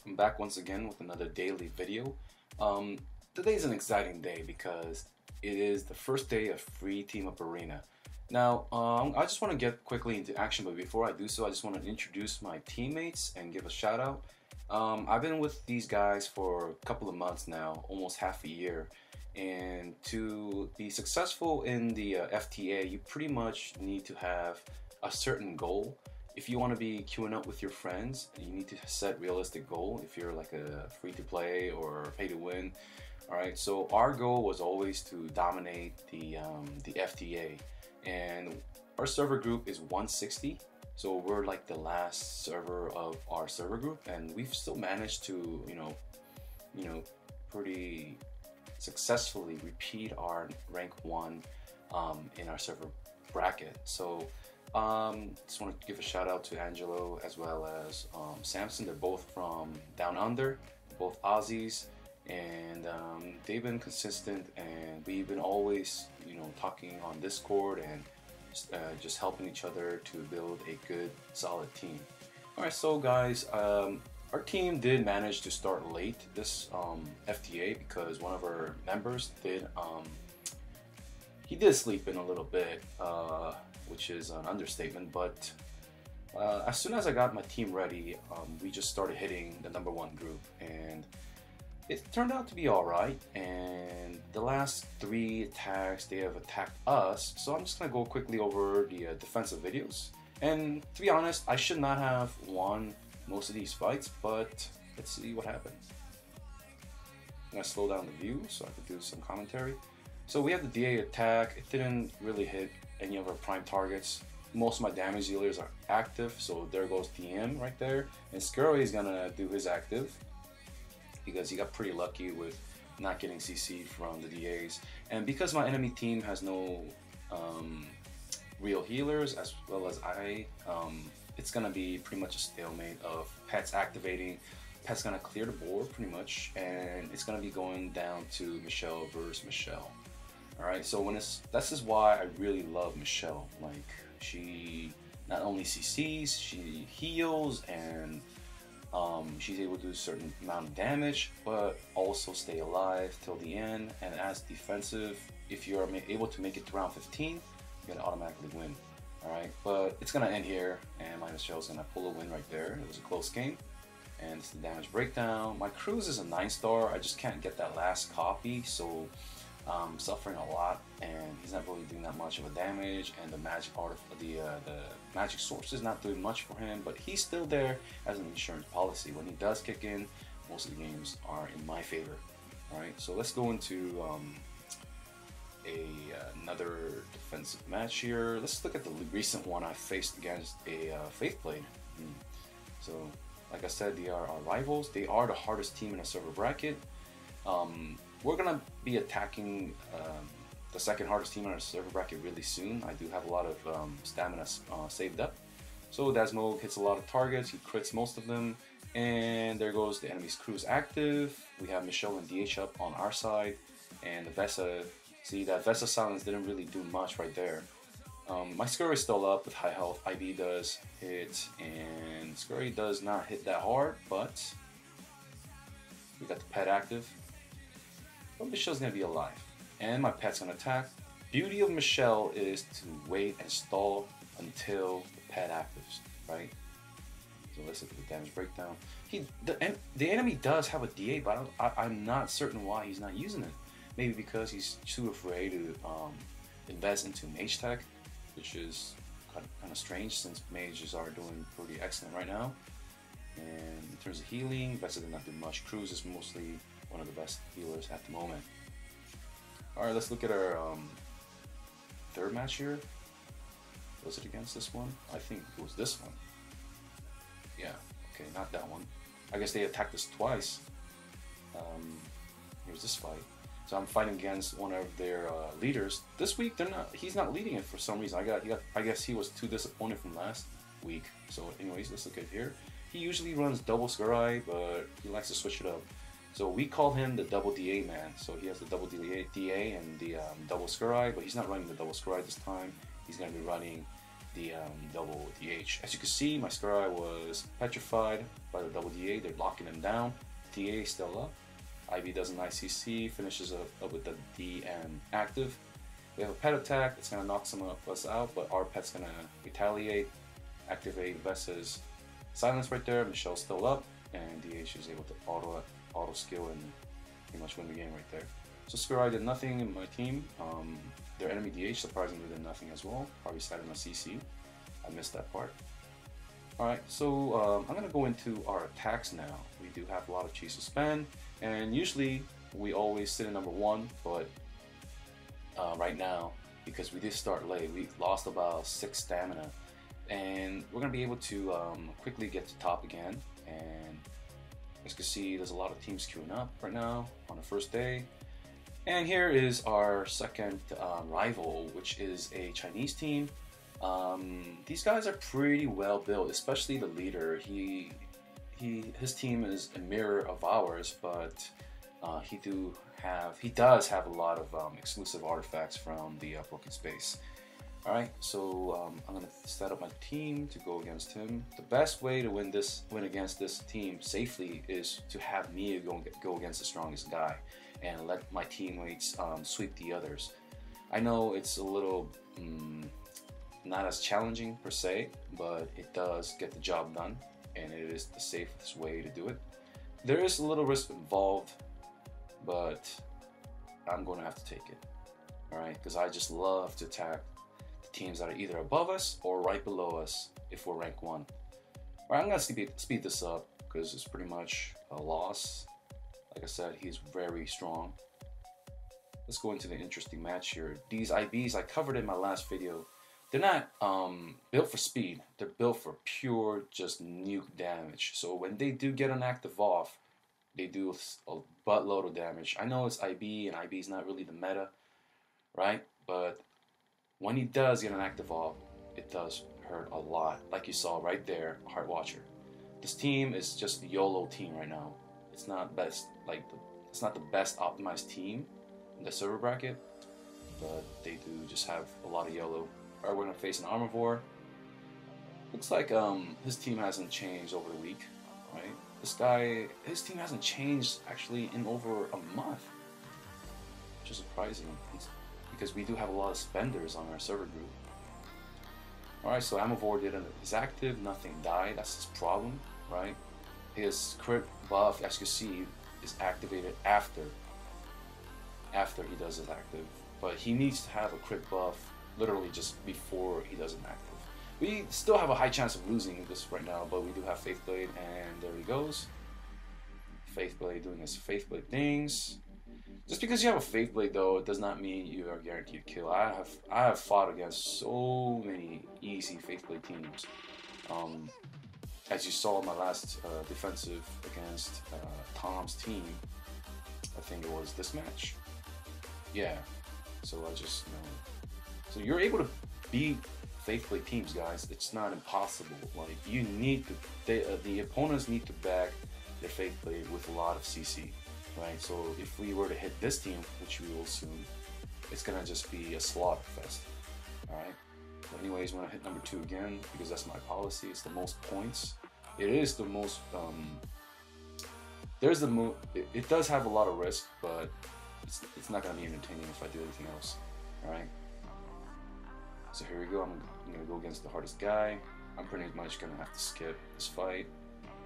I'm back once again with another daily video. Today's an exciting day because it is the first day of Free Team Up Arena. Now, I just want to get quickly into action, but before I do so, I just want to introduce my teammates and give a shout out. I've been with these guys for a couple of months now, almost half a year. And to be successful in the FTA, you pretty much need to have a certain goal. If you want to be queuing up with your friends, you need to set realistic goal. If you're like a free to play or pay to win, all right. So our goal was always to dominate the FTA, and our server group is 160. So we're like the last server of our server group, and we've still managed to pretty successfully repeat our rank 1 in our server bracket. So just want to give a shout out to Angelo as well as Samson. They're both from down under, both Aussies, and they've been consistent, and we've been always talking on Discord and just helping each other to build a good solid team. Alright, so guys, our team did manage to start late this FTA because one of our members did he did sleep in a little bit, which is an understatement, but as soon as I got my team ready, we just started hitting the #1 group, and it turned out to be alright. And the last 3 attacks, they have attacked us, so I'm just gonna go quickly over the defensive videos. And to be honest, I should not have won most of these fights, but let's see what happens. I'm gonna slow down the view so I can do some commentary. So we have the DA attack. It didn't really hit any of our prime targets. Most of my damage dealers are active, so there goes DM right there. And Scurry is gonna do his active because he got pretty lucky with not getting CC'd from the DAs. And because my enemy team has no real healers as well as it's gonna be pretty much a stalemate of pets activating. Pet's gonna clear the board pretty much, and it's gonna be going down to Michelle versus Michelle. Alright, so this is why I really love Michelle. Like, she not only CCs, she heals, and she's able to do a certain amount of damage, but also stay alive till the end. And as defensive, if you're able to make it to round 15, you're gonna automatically win. Alright, but it's gonna end here, and my Michelle's gonna pull a win right there. It was a close game. And it's the damage breakdown. My cruise is a 9-star. I just can't get that last copy, so I'm suffering a lot, and he's not really doing that much of a damage, and the magic art of the magic source is not doing much for him, but he's still there as an insurance policy. When he does kick in, most of the games are in my favor. Alright, so let's go into another defensive match here. Let's look at the recent one I faced against a Faith Blade. So like I said, they are our rivals. They are the hardest team in a server bracket. We're gonna be attacking the second hardest team in our server bracket really soon. I do have a lot of stamina saved up. So Dasmo hits a lot of targets. He crits most of them. And there goes the enemy's cruise active. We have Michelle and DH up on our side. And the Vesa, see that Vesa silence didn't really do much right there. My Scurry is still up with high health. IB does hit, and Scurry does not hit that hard, but we got the pet active. But Michelle's gonna be alive, and my pet's gonna attack. Beauty of Michelle is to wait and stall until the pet actives, right? So let's look at the damage breakdown. The enemy does have a DA, but I'm not certain why he's not using it. Maybe because he's too afraid to invest into mage tech, which is kind of strange since mages are doing pretty excellent right now. And in terms of healing, Vesa did not do much. Cruz is mostly one of the best healers at the moment. Alright, let's look at our third match here. Was it against this one? I think it was this one. Yeah, okay, not that one. I guess they attacked us twice. Here's this fight. So I'm fighting against one of their leaders. This week he's not leading it for some reason. I guess he was too disappointed from last week. So anyways, let's look at here. He usually runs double Scurry, but he likes to switch it up. So we call him the double DA man. So he has the double DA and the double Scurry, but he's not running the double Scurry this time. He's gonna be running the double DH. As you can see, my Scarrai was petrified by the double DA. They're locking him down. TA is still up. IB does an ICC, finishes up with the DM active. We have a pet attack. It's gonna knock some of us out, but our pet's gonna retaliate, activate Vessa's silence right there. Michelle's still up, and DH is able to auto skill and pretty much win the game right there. So Scarrai did nothing in my team. Their enemy DH surprisingly did nothing as well. Probably sat in a CC. I missed that part. Alright, so I'm going to go into our attacks now. We do have a lot of cheese to spend, and usually we always sit in number 1, but right now, because we did start late, we lost about 6 stamina, and we're going to be able to quickly get to top again. And as you can see, there's a lot of teams queuing up right now on the first day. And here is our second rival, which is a Chinese team. These guys are pretty well built, especially the leader. His team is a mirror of ours, but he does have a lot of exclusive artifacts from the Broken Space. All right, so I'm gonna set up my team to go against him. The best way to win against this team safely is to have me go against the strongest guy and let my teammates sweep the others. I know it's a little not as challenging per se, but it does get the job done, and it is the safest way to do it. There is a little risk involved, but I'm going to have to take it. All right, because I just love to attack the teams that are either above us or right below us if we're rank 1. All right, I'm going to speed this up because it's pretty much a loss. Like I said, he's very strong. Let's go into the interesting match here. These IBs I covered in my last video. They're not built for speed. They're built for pure just nuke damage. So when they do get an active off, they do a buttload of damage. I know it's IB, and IB is not really the meta, right? But when he does get an active off, it does hurt a lot. Like you saw right there, Heart Watcher. This team is just the YOLO team right now. It's not best, it's not the best optimized team in the server bracket, but they do just have a lot of YOLO. Alright, we're gonna face an Armivore. Looks like his team hasn't changed over the week, right? This guy, his team hasn't changed actually in over a month, which is surprising because we do have a lot of spenders on our server group. Alright, so Armivore is active, nothing died. That's his problem, right? His crit buff, as you see, is activated after he does his active, but he needs to have a crit buff literally just before he does an active. We still have a high chance of losing this right now, but we do have Faith Blade, and there he goes. Faith Blade doing his Faith Blade things. Just because you have a Faith Blade, though, it does not mean you are guaranteed kill. I have fought against so many easy Faith Blade teams. As you saw in my last defensive against Tom's team, I think it was this match. Yeah, so I just, so you're able to beat Faith Blade teams, guys. It's not impossible. Like, you need to, the opponents need to back their Faith Blade with a lot of CC, right? So if we were to hit this team, which we will soon, it's gonna just be a slaughter fest. All right. But anyways, when I hit number 2 again, because that's my policy, it's the most points. It is the most. There's the it does have a lot of risk, but it's not gonna be entertaining if I do anything else. All right. So here we go. I'm gonna go against the hardest guy. I'm pretty much gonna have to skip this fight.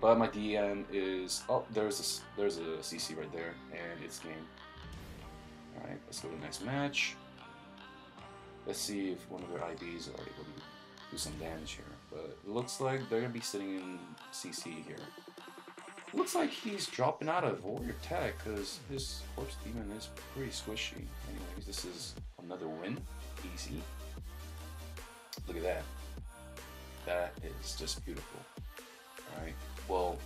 But my DM is there's a CC right there, and it's game. All right. Let's go to the next match. Let's see if one of their IBs are able to do some damage here. But it looks like they're gonna be sitting in CC here. It looks like he's dropping out of Warrior Tech because his Corpse Demon is pretty squishy. Anyways, this is another win. Easy. Look at that. That is just beautiful. Alright. Well,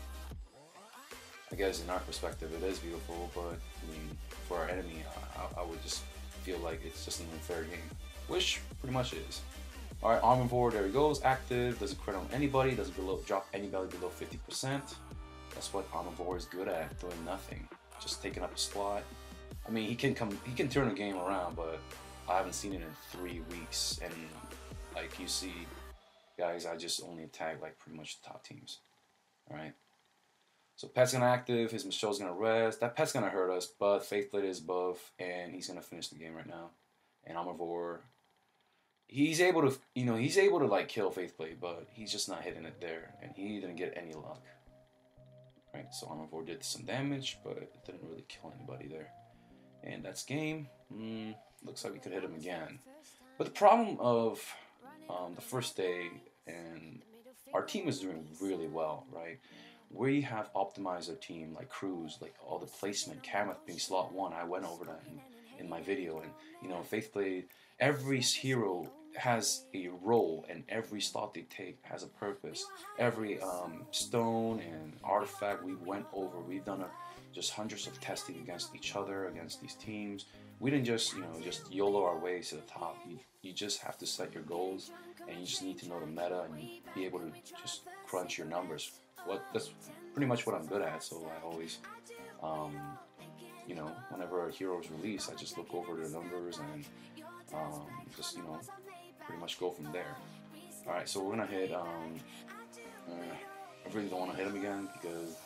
I guess in our perspective it is beautiful, but I mean, for our enemy, I would just feel like it's just an unfair game. Which pretty much is. Alright, Armivore, there he goes, active, doesn't crit on anybody, doesn't drop anybody below 50%. That's what Armivore is good at, doing nothing. Just taking up a slot. I mean, he can turn the game around, but I haven't seen it in 3 weeks, and like you see, guys, I just only attack like pretty much the top teams. All right. So pet's gonna active, his Michelle's gonna rest. That pet's gonna hurt us, but Faithblade is buff, and he's gonna finish the game right now. And Omnivore, he's able to, he's able to like kill Faithblade, but he's just not hitting it there, and he didn't get any luck. Right, so Omnivore did some damage, but it didn't really kill anybody there. And that's game. Looks like we could hit him again. But the problem of the first day, and our team is doing really well, right? We have optimized our team, like Cruz, like all the placement, Kamath being slot 1. I went over that in my video, and Faithblade, every hero has a role, and every slot they take has a purpose. Every stone and artifact we went over, we've done just hundreds of testing against each other, against these teams. We didn't just just YOLO our way to the top. You just have to set your goals, and you just need to know the meta and be able to just crunch your numbers. That's pretty much what I'm good at. So I always, whenever a hero is released, I just look over the numbers and just pretty much go from there. All right, so we're gonna hit. I really don't want to hit him again because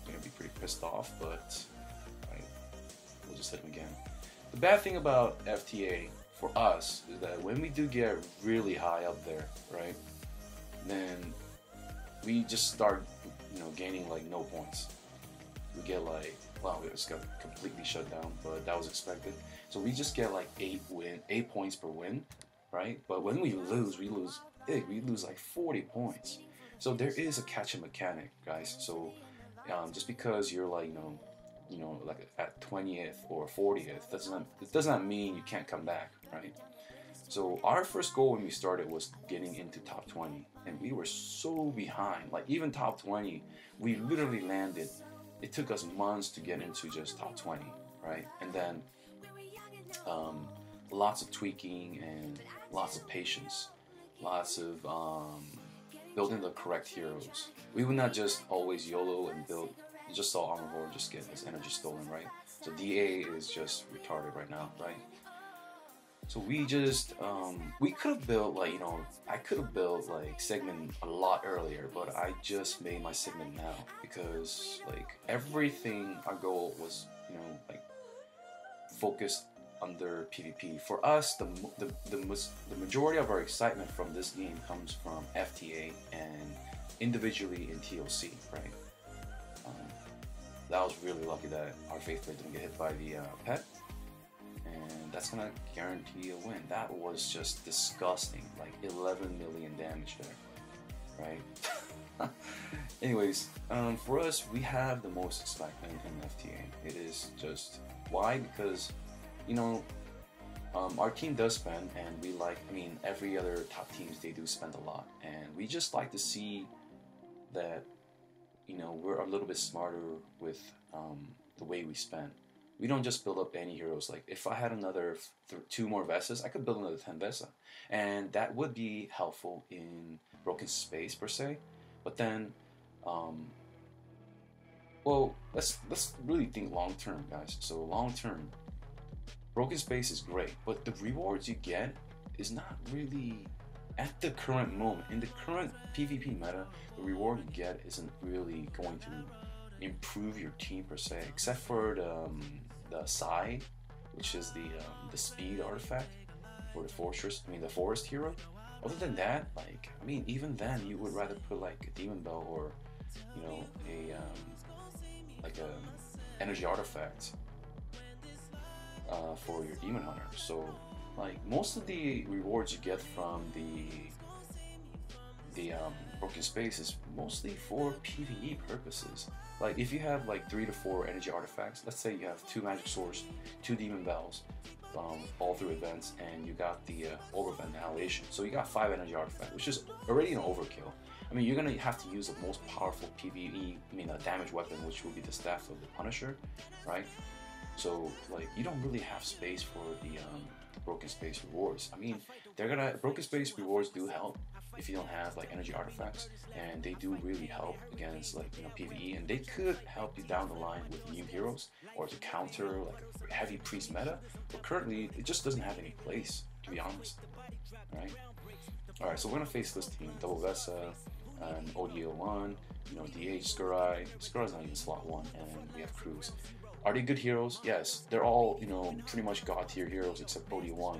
I'm gonna be pretty pissed off. But we'll just hit him again. The bad thing about FTA for us is that when we do get really high up there, right, then we just start, gaining like no points. We get like, wow, it just got completely shut down, but that was expected. So we just get like 8 points per win, right? But when we lose big. We lose like 40 points. So there is a catch-up mechanic, guys. So just because you're like, like at 20th or 40th, it doesn't mean you can't come back, right? So our first goal when we started was getting into top 20, and we were so behind. Like even top 20, we literally landed. It took us months to get into just top 20, right? And then lots of tweaking and lots of patience, lots of building the correct heroes. We would not just always YOLO and build. You just saw Omnivore just get his energy stolen, right? So DA is just retarded right now, right? So we just, we could have built like, I could have built like segment a lot earlier, but I just made my segment now because like everything, our goal was, like focused under PvP. For us, the majority of our excitement from this game comes from FTA and individually in TOC, right? That was really lucky that our Faithblade didn't get hit by the pet. And that's gonna guarantee a win. That was just disgusting, like 11 million damage there, right? Anyways, for us, we have the most excitement in FTA. It is just, why? Because, our team does spend, and we like, every other top teams, they do spend a lot. And we just like to see that, we're a little bit smarter with the way we spend. We don't just build up any heroes. Like if I had another 2 more Vesas, I could build another 10 Vesa, and that would be helpful in Broken Space per se. But then, well, let's really think long term, guys. So long term, Broken Space is great, but the rewards you get is not really at the current moment. In the current PvP meta, the reward you get isn't really going to improve your team per se, except for the Psy, which is the speed artifact for the the forest hero. Other than that, like even then, you would rather put like a Demon Bell or a energy artifact for your Demon Hunter. So like most of the rewards you get from the Broken Space is mostly for PvE purposes. Like if you have like 3 to 4 energy artifacts, let's say you have 2 magic swords, 2 demon bells, all through events, and you got the overvent annihilation. So you got 5 energy artifacts, which is already an overkill. You're gonna have to use the most powerful PvE, damage weapon, which will be the Staff of the Punisher, right? So like you don't really have space for the Broken Space rewards. Broken Space rewards do help if you don't have like energy artifacts, and they do really help against like PvE, and they could help you down the line with new heroes or to counter like a heavy priest meta. But currently, it just doesn't have any place, to be honest, right? All right, so we're gonna face this team: Double Vesa, and ODO1. You know, DH Skurai. Skurai's not even slot one, and we have Cruz. Are they good heroes? Yes, they're all, you know, pretty much god tier heroes except OD1.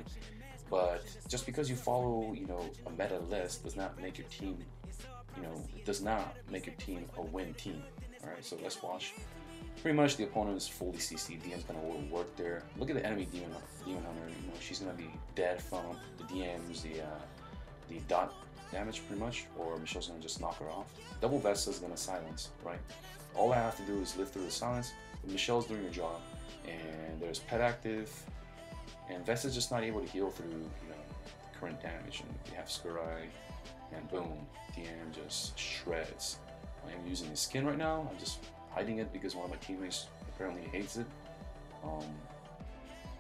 But just because you follow, you know, a meta list does not make your team, you know, it does not make your team a win team. All right, so let's watch. Pretty much the opponent is fully CC. DM's gonna work there. Look at the enemy Demon Hunter. You know, she's gonna be dead from the DMs, the dot damage pretty much, or Michelle's gonna just knock her off. Double Vesta's gonna silence, right? All I have to do is live through the silence. But Michelle's doing her job, and there's pet active, and Vesta's just not able to heal through, you know, the current damage. And we have Skurai, and boom, DM just shreds. I am using his skin right now. I'm just hiding it because one of my teammates apparently hates it. I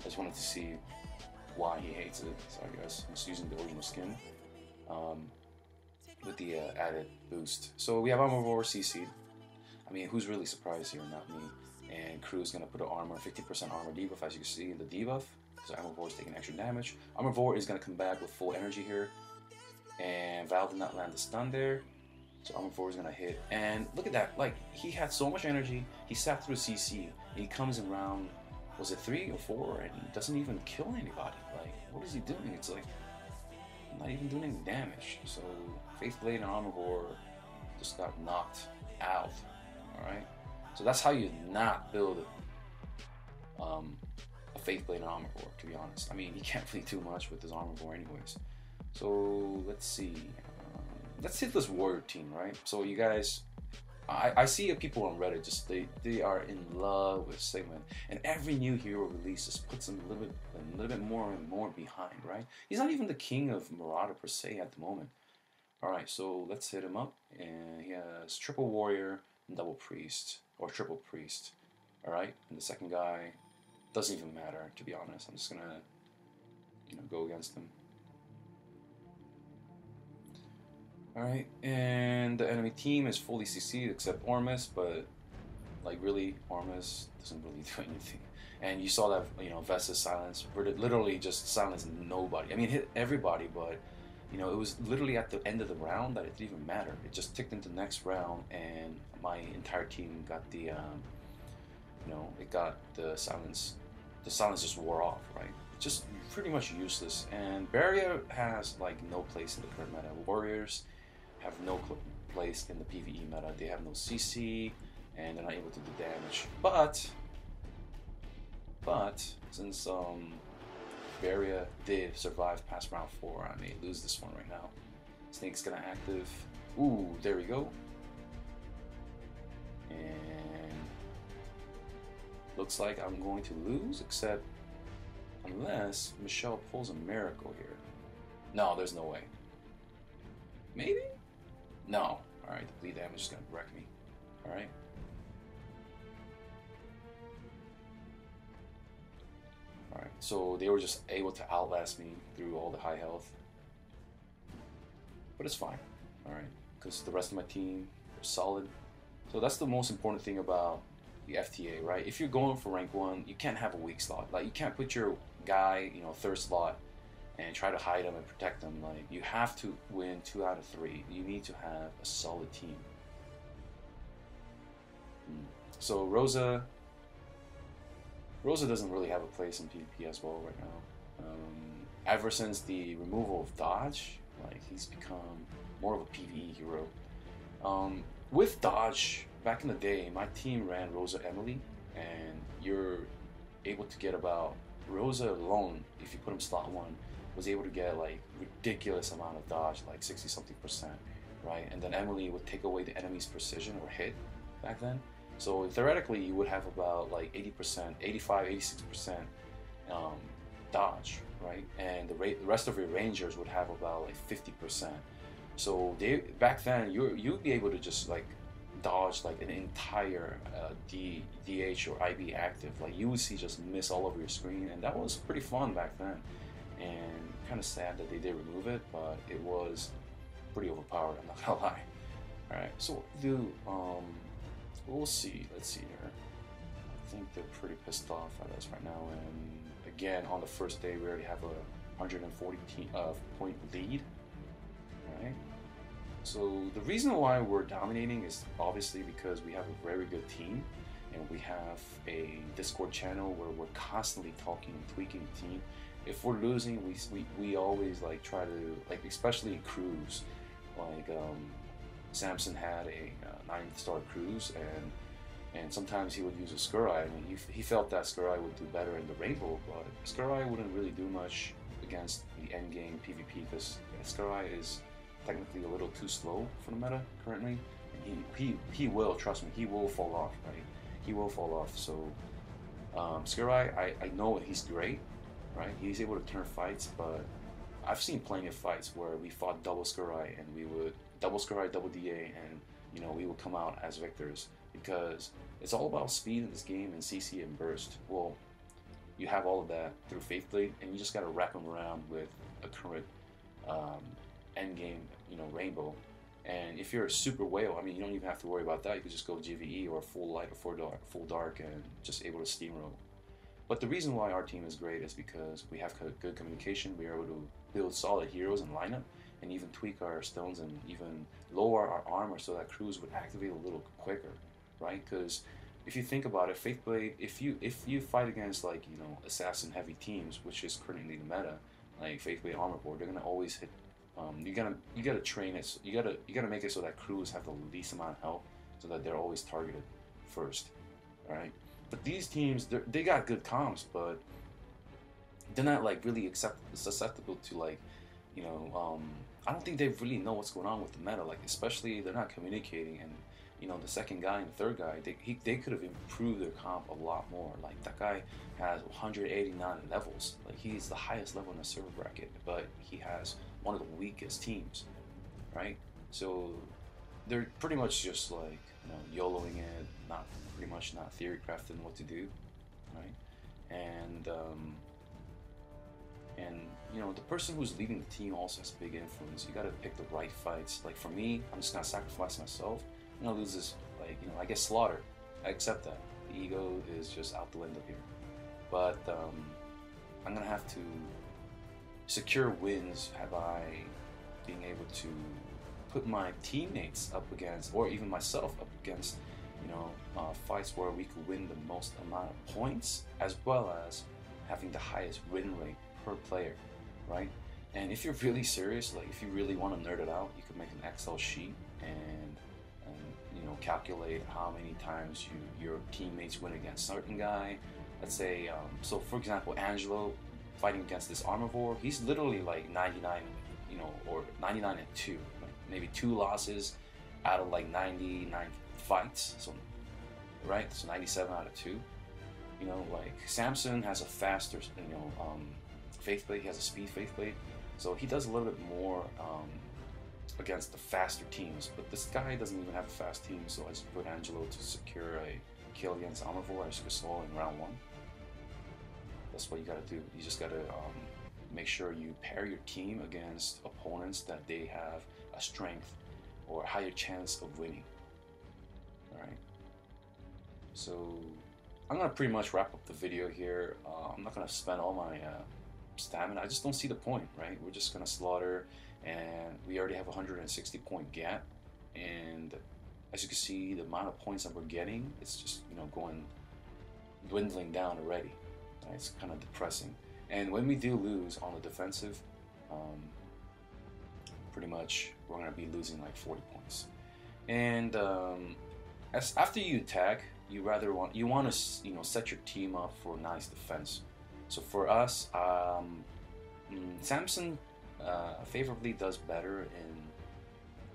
just wanted to see why he hates it. So I guess I'm just using the original skin with the added boost. So we have Armor CC'd. I mean, who's really surprised here? Not me. And Crew's gonna put an armor, 50% armor debuff, as you can see in the debuff. So Armor is taking extra damage. Armor is gonna come back with full energy here. And Val did not land the stun there. So Armor is gonna hit. And look at that, like, he had so much energy, he sat through CC, and he comes in round, was it 3 or 4, and he doesn't even kill anybody. Like, what is he doing? It's like, not even doing any damage. So Faithblade and Armor just got knocked out. Alright? So that's how you not build a Faithblade and Armor, to be honest. I mean, he can't really do much with his Armor anyways. So let's see. Let's hit this Warrior team, right? So you guys, I see people on Reddit just they are in love with Sigmund, and every new hero release just puts him a little bit more and more behind, right? He's not even the king of Marauder per se at the moment. All right, so let's hit him up, and he has triple Warrior and double Priest, or triple Priest. All right, and the second guy doesn't even matter, to be honest. I'm just gonna, you know, go against him. Alright, and the enemy team is fully CC'd except Ormus, but like really, Ormus doesn't really do anything. And you saw that, you know, Vesta's silence, literally just silenced nobody. I mean, hit everybody, but you know, it was literally at the end of the round that it didn't even matter. It just ticked into the next round, and my entire team got the, you know, it got the silence. The silence just wore off, right? Just pretty much useless. And Barrier has like no place in the current meta. Warriors have no place in the PvE meta. They have no CC, and they're not able to do damage. But since Barrier did survive past round 4, I may lose this one right now. Snake's gonna active. Ooh, there we go. And looks like I'm going to lose, except unless Michelle pulls a miracle here. No, there's no way. Maybe? No. Alright, the bleed damage is gonna wreck me. Alright. Alright, so they were just able to outlast me through all the high health. But it's fine. Alright, because the rest of my team are solid. So that's the most important thing about the FTA, right? If you're going for rank 1, you can't have a weak slot. Like, you can't put your guy, you know, third slot and try to hide them and protect them. Like, you have to win 2 out of 3. You need to have a solid team. So Rosa doesn't really have a place in PvP as well right now. Ever since the removal of dodge, like, he's become more of a PvE hero. With dodge, back in the day, my team ran Rosa Emily, and you're able to get about Rosa alone, if you put him slot 1, was able to get like ridiculous amount of dodge, like 60-something%, right? And then Emily would take away the enemy's precision or hit back then. So theoretically, you would have about like 80%, 85, 86% dodge, right? And the rest of your rangers would have about like 50%. So back then, you'd be able to just like dodge like an entire DH or IB active. Like, you would see just miss all over your screen, and that was pretty fun back then. And kind of sad that they did remove it, but it was pretty overpowered, I'm not gonna lie. Alright, so what we'll do, we'll see, let's see here. I think they're pretty pissed off at us right now, and again, on the first day, we already have a 140 point lead. right? So the reason why we're dominating is obviously because we have a very good team, and we have a Discord channel where we're constantly talking and tweaking the team. If we're losing, we always like try to, like, especially in crews, like Samson had a 9-star cruise, and sometimes he would use a Skurai. I mean, he felt that Skurai would do better in the Rainbow, but Skurai wouldn't really do much against the endgame PvP because Skurai is technically a little too slow for the meta currently. And he will, trust me, he will fall off, right? He will fall off. So Skurai, I know he's great, right? He's able to turn fights, but I've seen plenty of fights where we fought double Skurai and we would double Skurai, double DA, and we would come out as victors because it's all about speed in this game and CC and burst. Well, you have all of that through Faithblade, and you just gotta wrap them around with a current end game, Rainbow. And if you're a super whale, I mean, you don't even have to worry about that. You can just go GVE or full light or full dark and just able to steamroll. But the reason why our team is great is because we have good communication. We are able to build solid heroes and lineup, and even tweak our stones and even lower our armor so that crews would activate a little quicker, right? Because if you think about it, Faithblade, if you fight against like assassin heavy teams, which is currently the meta, like Faithblade armor board, they're gonna always hit. You gotta train it. You gotta make it so that crews have the least amount of health, so that they're always targeted first, right? But these teams, they got good comps, but they're not like really susceptible to like, I don't think they really know what's going on with the meta. Like especially they're not communicating, and the second guy and the third guy, they could have improved their comp a lot more. Like that guy has 189 levels. Like he's the highest level in the server bracket, but he has one of the weakest teams, right? So they're pretty much just like YOLOing it, pretty much not theory crafting what to do, right? And the person who's leading the team also has a big influence. You gotta pick the right fights. Like for me, I'm just gonna sacrifice myself. I'm gonna lose this, like, I get slaughtered. I accept that. The ego is just out the window here. But I'm gonna have to secure wins by being able to put my teammates up against, or even myself up against, fights where we could win the most amount of points, as well as having the highest win rate per player, right? And if you're really serious, like if you really want to nerd it out, you could make an Excel sheet and calculate how many times your teammates win against certain guy. Let's say, so for example, Angelo fighting against this Armivore, he's literally like 99, or 99 and 2, like maybe 2 losses out of like 99 fights. So, right? So 97 out of 2. Like Samson has a faster, Faithblade. He has a speed Faithblade, so he does a little bit more against the faster teams. But this guy doesn't even have a fast team, so I just put Angelo to secure a kill against Armivore, as you saw in round 1. That's what you gotta do. You just gotta make sure you pair your team against opponents that they have a strength or a higher chance of winning. Alright. So I'm gonna pretty much wrap up the video here. I'm not gonna spend all my stamina. I just don't see the point, right? We're just gonna slaughter, and we already have a 160 point gap, and as you can see, the amount of points that we're getting, it's just dwindling down already. Right? It's kind of depressing. And when we do lose on the defensive, pretty much we're gonna be losing like 40 points. And after you attack, you want to set your team up for nice defense. So for us, Samson favorably does better in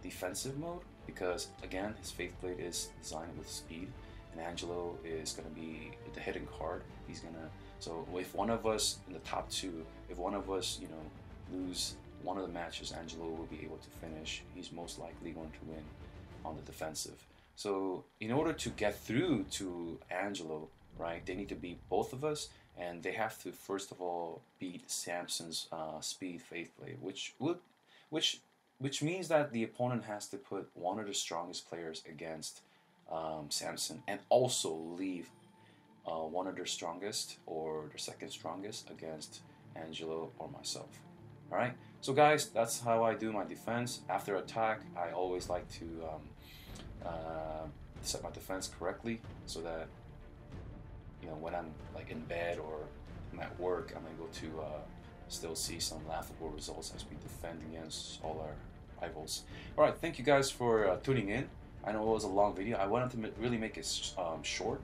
defensive mode because again his Faithblade is designed with speed, and Angelo is going to be the hidden card. So if one of us in the top 2, if one of us lose one of the matches, Angelo will be able to finish. He's most likely going to win on the defensive. So in order to get through to Angelo, right, they need to beat both of us, and they have to first of all beat Samson's speed Faithblade, which means that the opponent has to put one of the strongest players against Samson, and also leave one of their strongest or their second strongest against Angelo or myself. All right. So guys, that's how I do my defense. After attack, I always like to set my defense correctly so that, you know, when I'm like in bed or I'm at work, I'm able to still see some laughable results as we defend against all our rivals. All right, thank you guys for tuning in. I know it was a long video. I wanted to really make it short.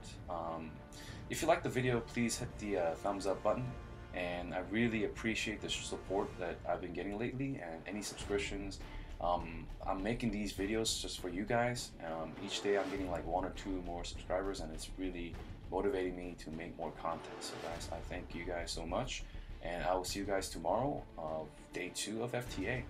If you like the video, please hit the thumbs up button. And I really appreciate the support that I've been getting lately and any subscriptions. I'm making these videos just for you guys. Each day I'm getting like 1 or 2 more subscribers, and it's really motivating me to make more content. So guys, I thank you guys so much, and I will see you guys tomorrow of day 2 of FTA.